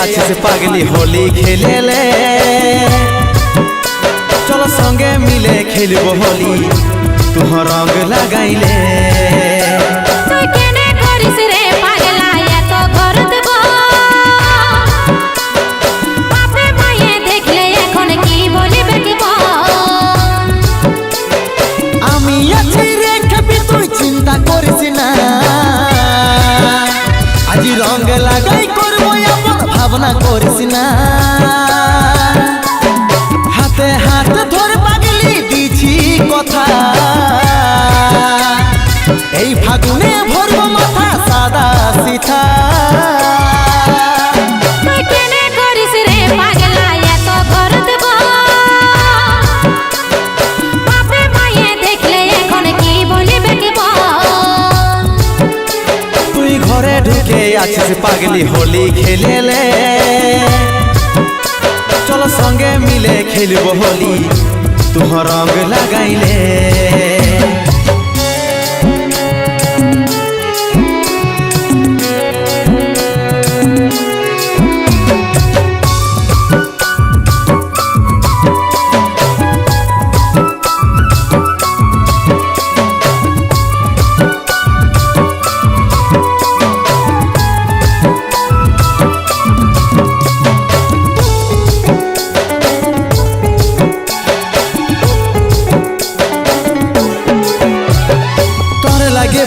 আছিস পাগলি হোলি খেলেলে চলো সঙ্গে মিলে খেলবো হোলি তুহ রঙ লাগাইলে তুই কেনে করিস রে পাগলা এত ঘর দেব বাপে মায়ে দেখলে এখন কি বলিবে কি আমি আছি রে খেপি তুই চিন্তা করিস না আজি রঙ লাগাই করবো এমন ভাবনা করিস না হাতে হাত ধরে পাগলি দিছি কথা এই ফাগুনে ভরবো মাথা সাদা সিথা তুই কেনে করিস রে পাগলা এত ঘর দেব বাপে মায়ে দেখলে এখন কি বলিবে কি তুই ঘরে ঢুকে আছিস পাগলি হোলি খেলেলে চলো সঙ্গে মিলে খেলবো হোলি তুহ রঙ লাগাইলে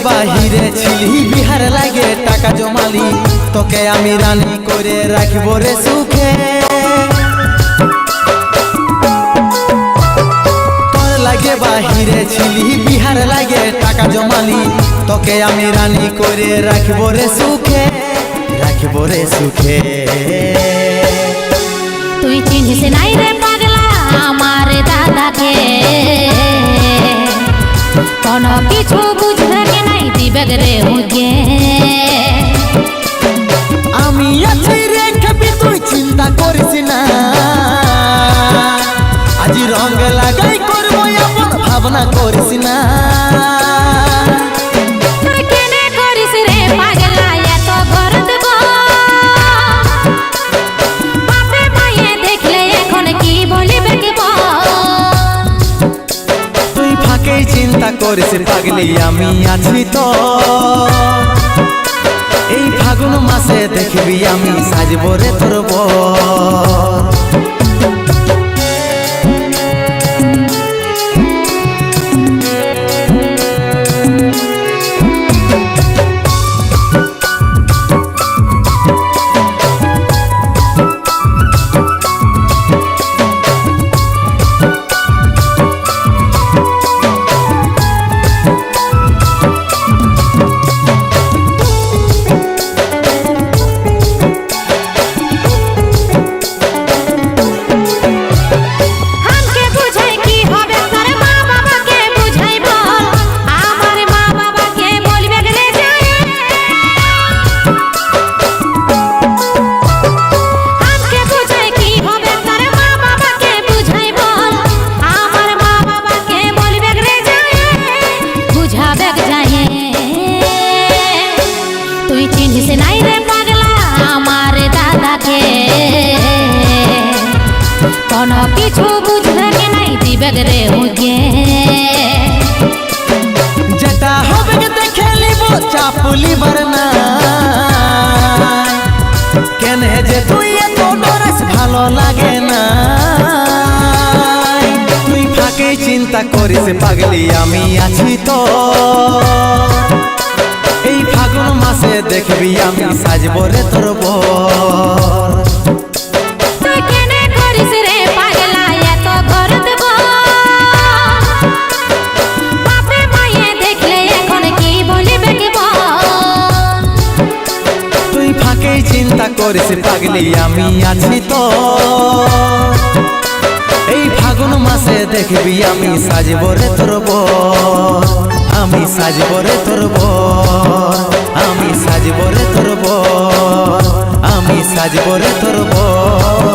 বাহিরে ছিলি বিহার লাগে টাকা জমালি তোকে আমি রানী করে রাখবো রে সুখে তোর লাগে বাহিরে ছিলি বিহার লাগে টাকা জমালি তোকে আমি রানী করে রাখবো রে সুখে তুই চিনিস নাই রে পাগলা আমার দাদাকে কোনো কিছু বুঝবে কে নাই দিবে রে হুগে আমি আছি রে খেপি তুই চিন্তা করিস না আজি রঙ লাগাই করবো এমন ভাবনা করিস না তুই কেনে করিস রে পাগলা এত ঘর দেব বাপে মায়ে দেখলে এখন কি বলিবে কি তুই ফাঁকেই চিন্তা করিস পাগলি আমি আছি তো এই ফাগুন মাসে দেখবি আমি সাজবো রে তোর বর কোনো কিছু বুঝবে কে নাই দিবে রে হুগে যেটা হবে দেখে লিব চাপুলি বরনা কেনে যে তুই এত ডরাস ভালো লাগে না তুই ফাঁকে চিন্তা করিস পাগলি আমি আছি তো এই ফাগুন মাসে দেখবি আমি সাজবো রে তোর বর তুই কেনে করিস রে পাগলা এত ঘর দেব বাপে মায়ে দেখলে এখন কি বলিবে কি তুই ফাঁকে চিন্তা করিস পাগলি আমি আছি তো এই ফাগুন মাসে দেখবি আমি সাজবো রে তোর বর আমি সাজবো রে তোর বর আমি সাজবো রে তোর বর আমি সাজবো রে তোর বর।